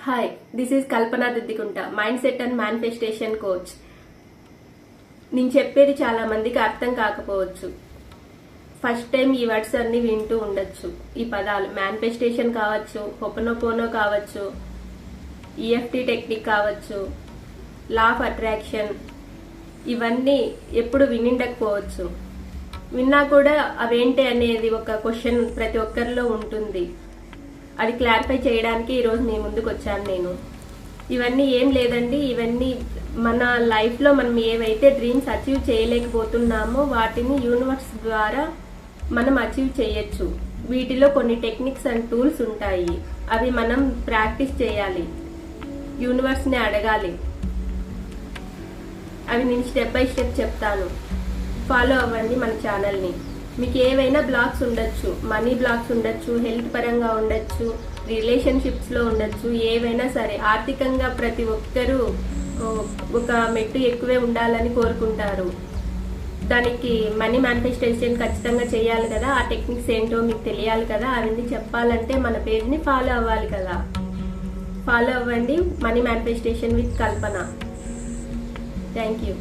Hi, this is Kalpana Diddikunta, mindset and manifestation coach. నేను చెప్పేది చాలా మందికి అర్థం కాకపోవచ్చు. ఫస్ట్ టైం ఈ వర్డ్స్ అన్ని వింటూ ఉండొచ్చు. ఈ పదాలు మేనిఫెస్టేషన్ కావచ్చు, హొపనోపోనో కావచ్చు, ఈఎఫ్టీ టెక్నిక్ కావచ్చు, లా ఆఫ్ అట్రాక్షన్, ఇవన్నీ ఎప్పుడు వినిండకపోవచ్చు. విన్నా కూడా అవేంటి అనేది ఒక క్వశ్చన్ ప్రతి ఒక్కరిలో ఉంటుంది. అది క్లారిఫై చేయడానికి ఈరోజు మీ ముందుకు వచ్చాను నేను. ఇవన్నీ ఏం లేదండి, ఇవన్నీ మన లైఫ్లో మనం ఏవైతే డ్రీమ్స్ అచీవ్ చేయలేకపోతున్నామో వాటిని యూనివర్స్ ద్వారా మనం అచీవ్ చేయొచ్చు. వీటిలో కొన్ని టెక్నిక్స్ అండ్ టూల్స్ ఉంటాయి. అవి మనం ప్రాక్టీస్ చేయాలి, యూనివర్స్ని అడగాలి. అవి నేను స్టెప్ బై స్టెప్ చెప్తాను. ఫాలో అవ్వండి మన ఛానల్ని. మీకు ఏవైనా బ్లాక్స్ ఉండొచ్చు, మనీ బ్లాక్స్ ఉండొచ్చు, హెల్త్ పరంగా ఉండొచ్చు, రిలేషన్షిప్స్లో ఉండొచ్చు, ఏవైనా సరే. ఆర్థికంగా ప్రతి ఒక్కరూ ఒక మెట్టు ఎక్కువే ఉండాలని కోరుకుంటారు. దానికి మనీ మేనిఫెస్టేషన్ ఖచ్చితంగా చేయాలి కదా. ఆ టెక్నిక్స్ ఏంటో మీకు తెలియాలి కదా. అవన్నీ చెప్పాలంటే మన పేజ్ని ఫాలో అవ్వాలి కదా. ఫాలో అవ్వండి. Money manifestation with Kalpana. Thank you.